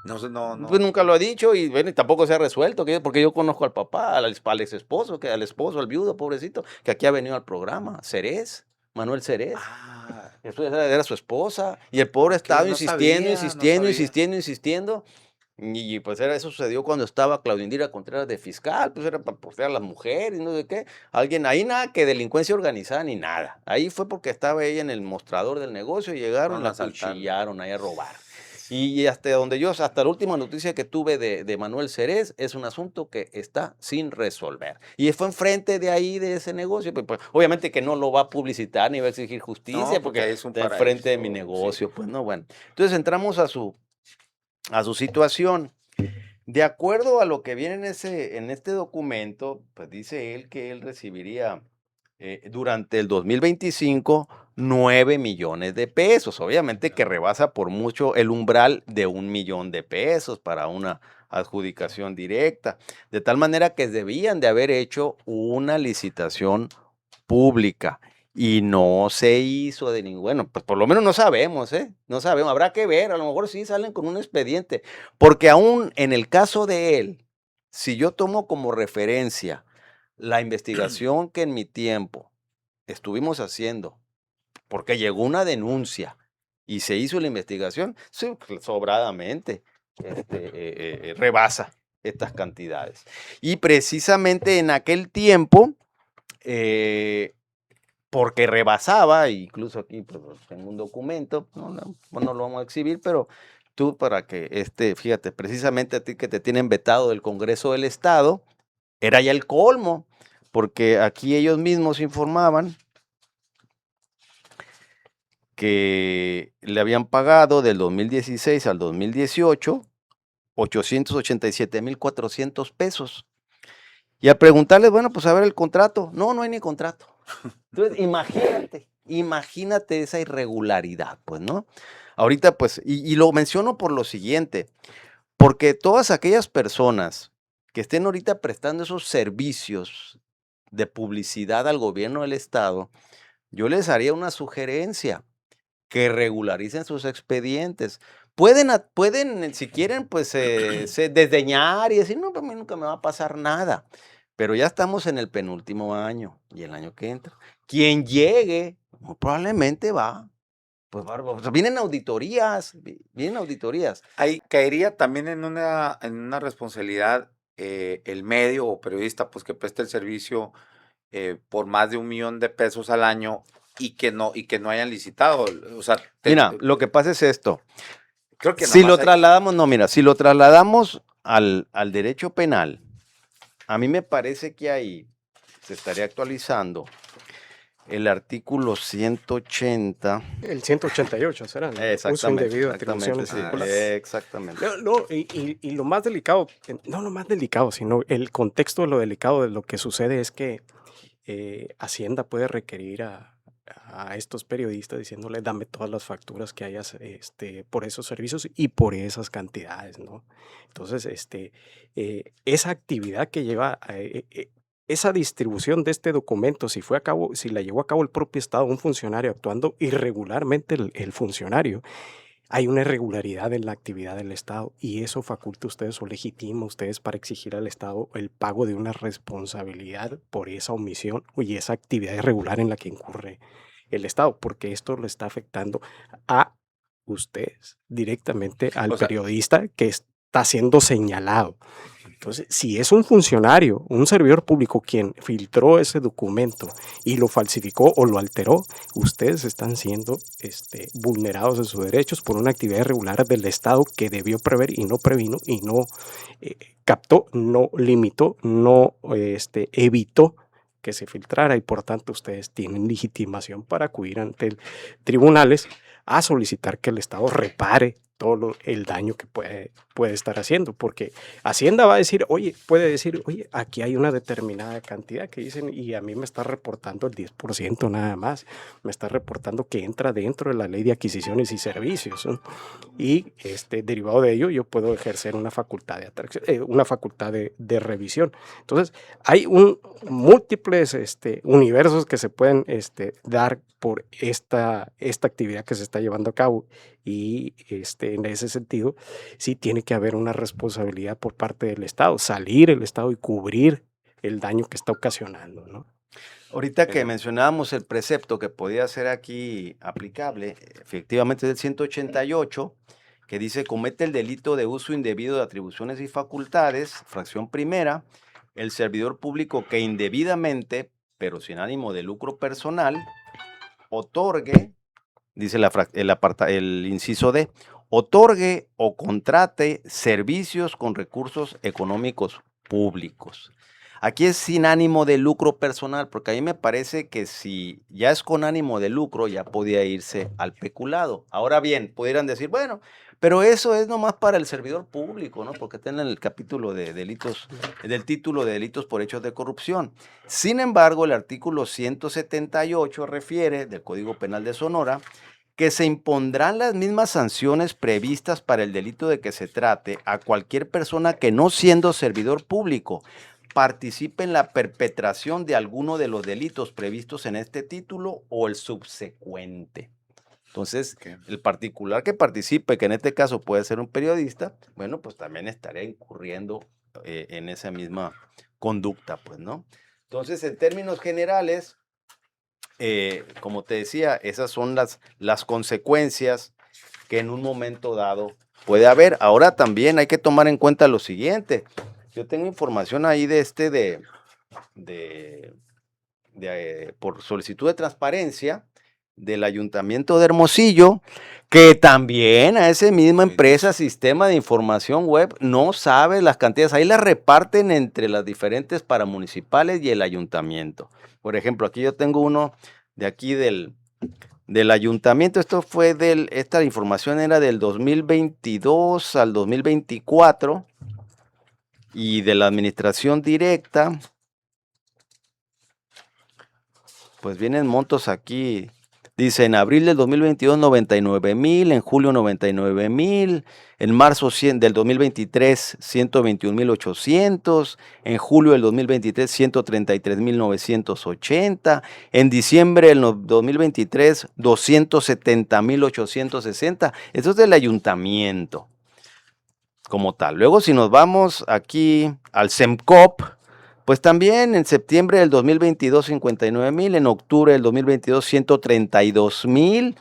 No sé, no, pues no. nunca lo ha dicho y bueno, y tampoco se ha resuelto, porque yo conozco al papá, al ex esposo, al viudo, pobrecito, que aquí ha venido al programa, Cerez, Manuel Cerez. Ah, Eso era su esposa. Y el pobre ok, estaba no insistiendo, sabía, no insistiendo, sabía. insistiendo, insistiendo. Y pues eso sucedió cuando estaba Claudia Indira Contreras de fiscal, pues era para portear a las mujeres, no sé qué. Alguien, ahí nada que delincuencia organizada ni nada. Ahí fue porque estaba ella en el mostrador del negocio, llegaron, Fueron la asaltando. cuchillaron ahí a robar. Y hasta donde yo, hasta la última noticia que tuve de Manuel Cerez, es un asunto que está sin resolver. Y fue enfrente de ahí, de ese negocio, pues, obviamente que no lo va a publicitar ni va a exigir justicia, No, porque porque ahí es un está enfrente de mi paraíso, sí. negocio, pues no, bueno. Entonces entramos a su situación. De acuerdo a lo que viene en este documento, pues dice él que él recibiría durante el 2025 9 millones de pesos. Obviamente que rebasa por mucho el umbral de 1 millón de pesos para una adjudicación directa. De tal manera que debían de haber hecho una licitación pública y no se hizo de ningún, bueno, pues por lo menos no sabemos, ¿eh? No sabemos, habrá que ver, a lo mejor sí salen con un expediente, porque aún en el caso de él, si yo tomo como referencia la investigación que en mi tiempo estuvimos haciendo, porque llegó una denuncia y se hizo la investigación, sí, sobradamente rebasa estas cantidades. Y precisamente en aquel tiempo, eh, porque rebasaba, incluso aquí pues, tengo un documento, no lo vamos a exhibir, pero tú para que, fíjate, precisamente a ti que te tienen vetado del Congreso del Estado, era ya el colmo, porque aquí ellos mismos informaban que le habían pagado del 2016 al 2018 887,400 pesos. Y al preguntarles, bueno, pues a ver el contrato, no hay ni contrato. Entonces, imagínate esa irregularidad, pues, ¿no? Ahorita, pues, y lo menciono por lo siguiente, porque todas aquellas personas que estén ahorita prestando esos servicios de publicidad al gobierno del estado, yo les haría una sugerencia, que regularicen sus expedientes. Pueden, si quieren, pues, desdeñar y decir, no, pues a mí nunca me va a pasar nada. Pero ya estamos en el penúltimo año y el año que entra. Quien llegue, muy probablemente va. Pues o sea, vienen auditorías, vienen auditorías. Ahí caería también en una responsabilidad el medio o periodista, pues que preste el servicio por más de 1 millón de pesos al año y que no hayan licitado. O sea, Mira, lo que pasa es esto. creo que Si nomás lo trasladamos, no, mira, si lo trasladamos al derecho penal, a mí me parece que ahí se estaría actualizando el artículo 180. El 188 será, ¿no? Uso Exactamente, indebido de atribuciones sí, vinculadas. exactamente. Y lo más delicado, no lo más delicado, sino el contexto de lo delicado de lo que sucede es que Hacienda puede requerir a estos periodistas diciéndole dame todas las facturas que hayas por esos servicios y por esas cantidades, ¿no? Entonces, esa actividad que lleva, esa distribución de este documento, si la llevó a cabo el propio Estado, un funcionario actuando irregularmente el funcionario, hay una irregularidad en la actividad del Estado y eso faculta a ustedes o legitima a ustedes para exigir al Estado el pago de una responsabilidad por esa omisión y esa actividad irregular en la que incurre el Estado, porque esto le está afectando a ustedes directamente, al O sea, periodista que está siendo señalado. Entonces, si es un funcionario, un servidor público quien filtró ese documento y lo falsificó o lo alteró, ustedes están siendo vulnerados en sus derechos por una actividad irregular del Estado que debió prever y no previno y no captó, no limitó, no evitó que se filtrara y por tanto ustedes tienen legitimación para acudir ante tribunales a solicitar que el Estado repare todo el daño que puede estar haciendo, porque Hacienda va a decir, puede decir, oye, aquí hay una determinada cantidad que dicen y a mí me está reportando el 10% nada más, me está reportando que entra dentro de la ley de adquisiciones y servicios, ¿no? Y derivado de ello yo puedo ejercer una facultad de atracción, una facultad de revisión. Entonces, hay múltiples universos que se pueden dar por esta actividad que se está llevando a cabo y en ese sentido sí tiene que haber una responsabilidad por parte del Estado, salir el Estado y cubrir el daño que está ocasionando, ¿no? Ahorita que Pero- mencionábamos el precepto que podía ser aquí aplicable, efectivamente es el 188, que dice comete el delito de uso indebido de atribuciones y facultades, fracción primera, el servidor público que indebidamente, pero sin ánimo de lucro personal, otorgue, dice el inciso D, otorgue o contrate servicios con recursos económicos públicos. Aquí es sin ánimo de lucro personal, porque a mí me parece que si ya es con ánimo de lucro, ya podía irse al peculado. Ahora bien, pudieran decir, bueno, pero eso es nomás para el servidor público, ¿no? Porque está en el capítulo de delitos, del título de delitos por hechos de corrupción. Sin embargo, el artículo 178 refiere del Código Penal de Sonora que se impondrán las mismas sanciones previstas para el delito de que se trate a cualquier persona que no siendo servidor público participe en la perpetración de alguno de los delitos previstos en este título o el subsecuente. Entonces, el particular que participe, que en este caso puede ser un periodista, bueno, pues también estaría incurriendo en esa misma conducta, pues, ¿no? Entonces, en términos generales, como te decía, esas son las consecuencias que en un momento dado puede haber. Ahora también hay que tomar en cuenta lo siguiente. Yo tengo información ahí por solicitud de transparencia del Ayuntamiento de Hermosillo, que también a esa misma empresa, Sistema de Información Web, no sabe las cantidades. Ahí las reparten entre las diferentes paramunicipales y el ayuntamiento. Por ejemplo, aquí yo tengo uno de aquí del ayuntamiento. Esta información era del 2022 al 2024 y de la administración directa. Pues vienen montos aquí. Dice, en abril del 2022, 99,000, en julio 99,000, en marzo del 2023, 121,800, en julio del 2023, 133,980, en diciembre del 2023, 270,860. Eso es del ayuntamiento como tal. Luego, si nos vamos aquí al SEMCOP, pues también en septiembre del 2022, 59,000, en octubre del 2022, 132,000,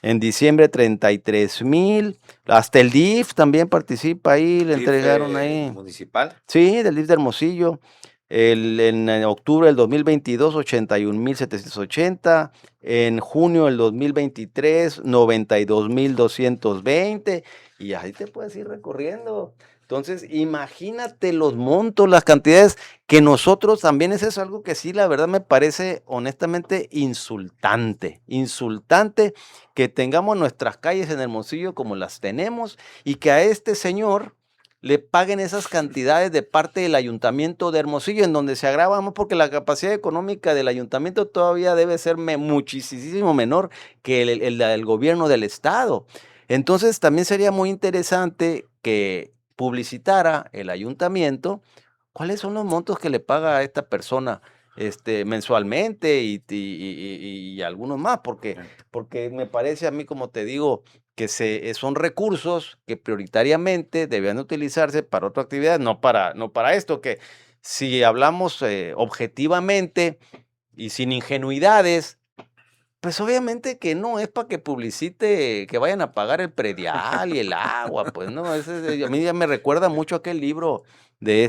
en diciembre 33,000, hasta el DIF también participa ahí, le entregaron ahí. ¿Municipal? Sí, del DIF de Hermosillo. En octubre del 2022, 81,780. En junio del 2023, 92,220. Y ahí te puedes ir recorriendo. Entonces, imagínate los montos, las cantidades que nosotros también, eso es algo que sí, la verdad me parece honestamente insultante. Insultante que tengamos nuestras calles en Hermosillo como las tenemos y que a este señor le paguen esas cantidades de parte del Ayuntamiento de Hermosillo, en donde se agrava más porque la capacidad económica del ayuntamiento todavía debe ser muchísimo menor que el gobierno del estado. Entonces también sería muy interesante que publicitara el ayuntamiento cuáles son los montos que le paga a esta persona mensualmente y algunos más, porque me parece a mí, como te digo, que son recursos que prioritariamente debían utilizarse para otra actividad, no para esto, que si hablamos objetivamente y sin ingenuidades, pues obviamente que no es para que publicite que vayan a pagar el predial y el agua, pues no, a mí ya me recuerda mucho aquel libro de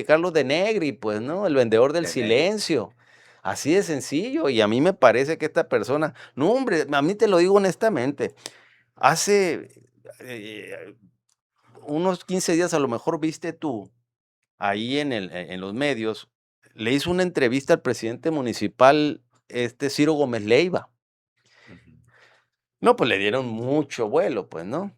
Carlos de Negri, pues no, El vendedor del De Negri. silencio. Así de sencillo, y a mí me parece que esta persona, no hombre, a mí te lo digo honestamente, hace unos 15 días a lo mejor viste tú ahí en los medios, le hizo una entrevista al presidente municipal, Ciro Gómez Leiva. No, pues le dieron mucho vuelo, pues, ¿no?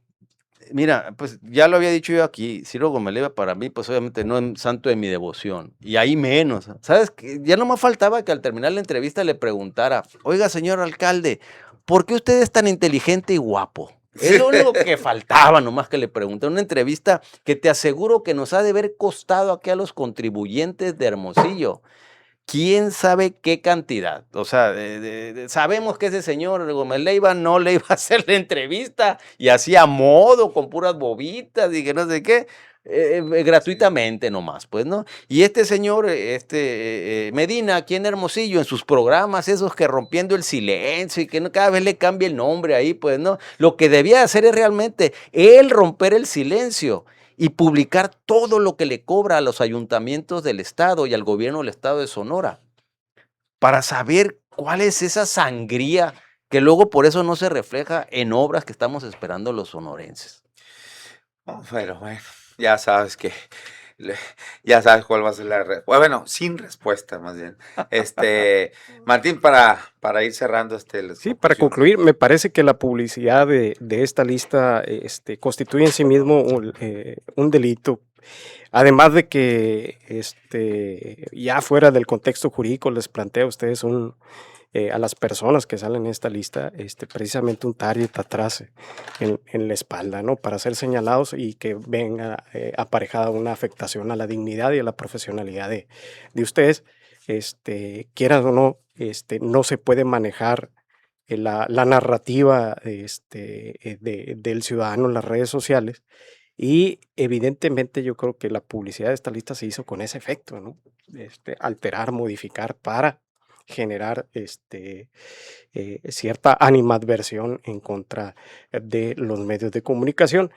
Mira, pues ya lo había dicho yo aquí, Ciro Gómez Leiva para mí, pues obviamente no es santo de mi devoción, y ahí menos, ¿sabes? Ya no me faltaba que al terminar la entrevista le preguntara, oiga, señor alcalde, ¿por qué usted es tan inteligente y guapo? Es lo único que faltaba, nomás que le pregunté. Una entrevista que te aseguro que nos ha de haber costado aquí a los contribuyentes de Hermosillo. ¿Quién sabe qué cantidad? O sea, sabemos que ese señor Gómez Leiva no le iba a hacer la entrevista y hacía modo con puras bobitas y que no sé qué. gratuitamente nomás, pues, ¿no? Y este señor, Medina, aquí en Hermosillo, en sus programas, esos que rompiendo el silencio y que cada vez le cambia el nombre ahí, pues, ¿no? Lo que debía hacer es realmente él romper el silencio y publicar todo lo que le cobra a los ayuntamientos del estado y al gobierno del estado de Sonora, para saber cuál es esa sangría que luego por eso no se refleja en obras que estamos esperando los sonorenses. Pero bueno, ya sabes que le- ya sabes cuál va a ser la respuesta. Bueno, sin respuesta más bien. Martín, para ir cerrando la Sí, para conclusión. concluir, me parece que la publicidad de esta lista constituye en sí mismo un delito. Además de que ya fuera del contexto jurídico les planteo a ustedes a las personas que salen en esta lista, precisamente un target atrás en la espalda, ¿no? Para ser señalados y que venga aparejada una afectación a la dignidad y a la profesionalidad de ustedes, quieran o no, no se puede manejar la narrativa del ciudadano en las redes sociales y evidentemente yo creo que la publicidad de esta lista se hizo con ese efecto, ¿no? Alterar, modificar para generar cierta animadversión en contra de los medios de comunicación,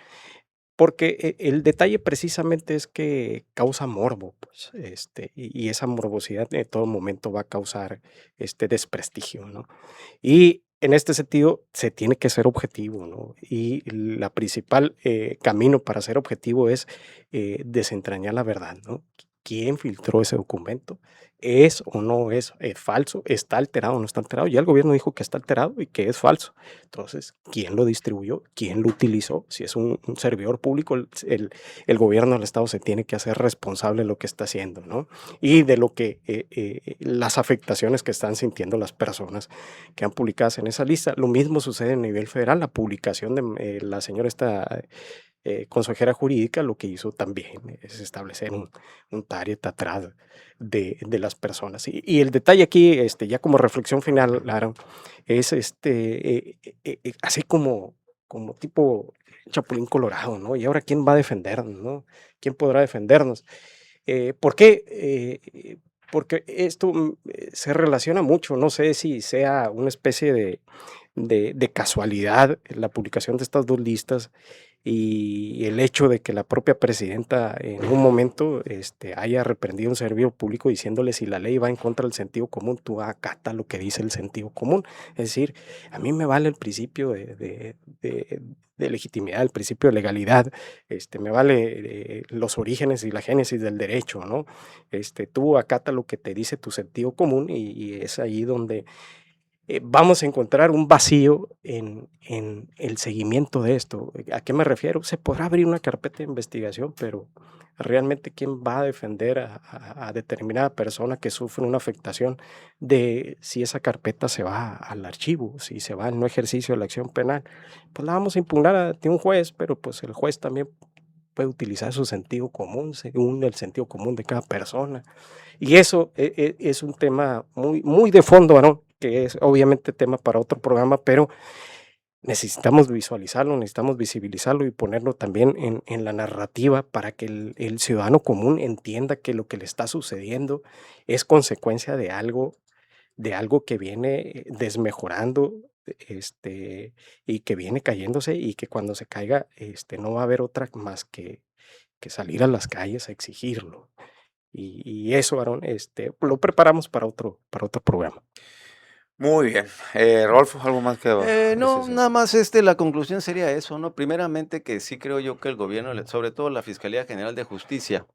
porque el detalle precisamente es que causa morbo, pues, y esa morbosidad en todo momento va a causar desprestigio, ¿no? Y en este sentido se tiene que ser objetivo, ¿no? Y la principal camino para ser objetivo es desentrañar la verdad, ¿no? ¿Quién filtró ese documento? ¿Es o no es falso? ¿Está alterado o no está alterado? Ya el gobierno dijo que está alterado y que es falso. Entonces, ¿quién lo distribuyó? ¿Quién lo utilizó? Si es un servidor público, el gobierno del Estado se tiene que hacer responsable de lo que está haciendo, ¿no? Y de lo que las afectaciones que están sintiendo las personas que han publicadas en esa lista. Lo mismo sucede a nivel federal. La publicación de la señora consejera jurídica lo que hizo también es establecer un target atrás de las personas. Y el detalle aquí, ya como reflexión final, Aaron, es así como tipo Chapulín Colorado, ¿no? ¿Y ahora quién va a defendernos, no? ¿Quién podrá defendernos? ¿Por qué? Porque esto se relaciona mucho, no sé si sea una especie de casualidad la publicación de estas dos listas y el hecho de que la propia presidenta en un momento haya reprendido a un servidor público diciéndole si la ley va en contra del sentido común, tú acata lo que dice el sentido común. Es decir, a mí me vale el principio de legitimidad, el principio de legalidad, me vale los orígenes y la génesis del derecho, ¿no? Tú acata lo que te dice tu sentido común y es ahí donde vamos a encontrar un vacío en el seguimiento de esto. ¿A qué me refiero? Se podrá abrir una carpeta de investigación, pero realmente quién va a defender a determinada persona que sufre una afectación de si esa carpeta se va al archivo, si se va al no ejercicio de la acción penal, pues la vamos a impugnar ante un juez, pero pues el juez también puede utilizar su sentido común según el sentido común de cada persona. Y eso es un tema muy, muy de fondo, ¿no? Que es obviamente tema para otro programa, pero necesitamos visualizarlo, necesitamos visibilizarlo y ponerlo también en la narrativa para que el ciudadano común entienda que lo que le está sucediendo es consecuencia de algo que viene desmejorando y que viene cayéndose y que cuando se caiga no va a haber otra más que salir a las calles a exigirlo. Y eso, Aaron, lo preparamos para otro programa. Muy bien. Rolfo, ¿algo más que No, apreciación? nada más la conclusión sería eso, ¿no? Primeramente que sí creo yo que el gobierno, sobre todo la Fiscalía General de Justicia,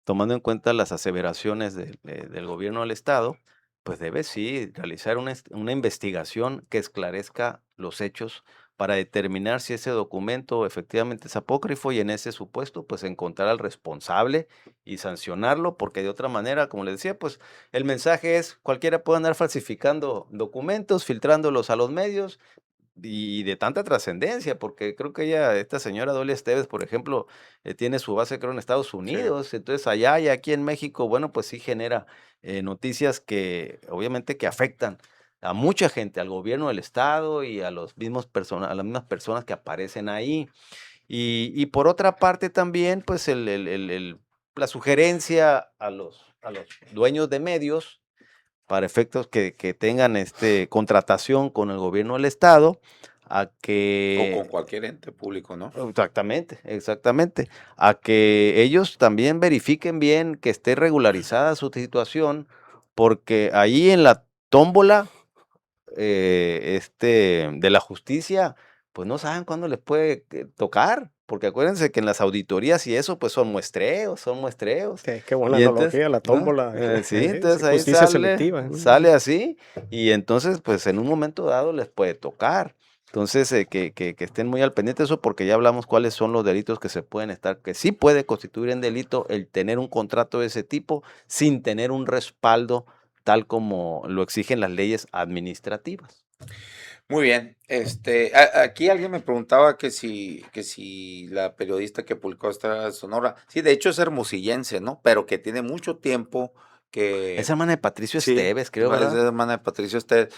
tomando en cuenta las aseveraciones del gobierno del estado, pues debe sí realizar una investigación que esclarezca los hechos para determinar si ese documento efectivamente es apócrifo y en ese supuesto pues encontrar al responsable y sancionarlo, porque de otra manera, como les decía, pues el mensaje es cualquiera puede andar falsificando documentos, filtrándolos a los medios y de tanta trascendencia, porque creo que esta señora Dolia Esteves, por ejemplo, tiene su base, creo, en Estados Sí. Unidos, entonces allá y aquí en México, bueno, pues sí genera noticias que obviamente que afectan a mucha gente, al gobierno del estado y a los mismos a las mismas personas que aparecen ahí. Y por otra parte también, pues la sugerencia a los dueños de medios, para efectos que tengan contratación con el gobierno del estado, a O que con cualquier ente público, ¿no? exactamente, a que ellos también verifiquen bien que esté regularizada su situación, porque ahí en la tómbola de la justicia, pues no saben cuándo les puede tocar, porque acuérdense que en las auditorías y eso, pues son muestreos. Qué buena Y entonces, analogía, la ¿no? tómbola. Sí, entonces ahí Justicia selectiva. sale así, y entonces, pues en un momento dado les puede tocar. Entonces, que estén muy al pendiente de eso, porque ya hablamos cuáles son los delitos que se pueden que sí puede constituir en delito el tener un contrato de ese tipo sin tener un respaldo tal como lo exigen las leyes administrativas. Muy bien. Aquí alguien me preguntaba que si la periodista que publicó esta Sonora, sí, de hecho es hermosillense, ¿no? Pero que tiene mucho tiempo Es que, hermana de Patricio sí, Esteves, creo, es ¿verdad? hermana de Patricio Estés,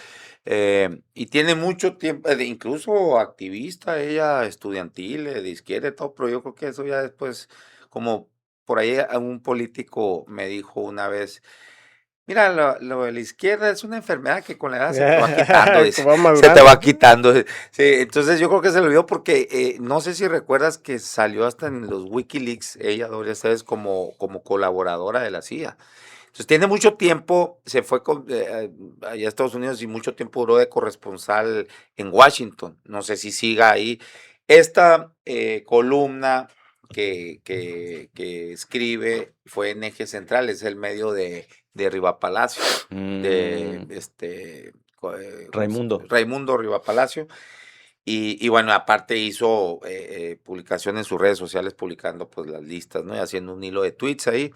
y tiene mucho tiempo, incluso activista, ella estudiantil, de izquierda y todo, pero yo creo que eso ya después, como por ahí un político me dijo una vez, mira, lo de la izquierda es una enfermedad que con la edad se te va quitando, Que dice, va se te va madurando. quitando. Sí, entonces yo creo que se lo olvidó porque no sé si recuerdas que salió hasta en los WikiLeaks, ella, Doria Esteves, como colaboradora de la CIA. Entonces tiene mucho tiempo, se fue allá a Estados Unidos y mucho tiempo duró de corresponsal en Washington. No sé si siga ahí. Esta columna que escribe fue en Eje Central, es el medio de Riva Palacio, de Mm, ¿cómo se llama? Raimundo. Raimundo Riva Palacio. Y bueno, aparte hizo publicación en sus redes sociales publicando pues las listas, ¿no? Y haciendo un hilo de tweets ahí.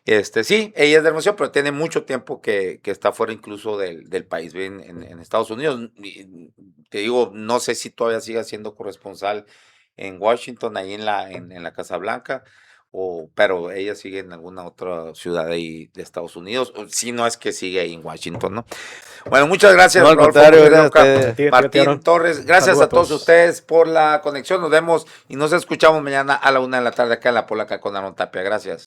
Sí, ella es de Hermosillo, pero tiene mucho tiempo que está fuera incluso del país, vive en Estados Unidos. Y te digo, no sé si todavía sigue siendo corresponsal en Washington, ahí en la Casa Blanca, pero ella sigue en alguna otra ciudad ahí de Estados Unidos, o si no es que sigue ahí en Washington, ¿no? Bueno, muchas gracias, No, al Rodolfo contrario, Muñoz de gracias a Oca, ustedes. Tío Martín Aaron. Torres, gracias Saludo a todos todos. ustedes por la conexión, nos vemos y nos escuchamos mañana a la 1 de la tarde acá en La Polaca con Aaron Tapia, gracias.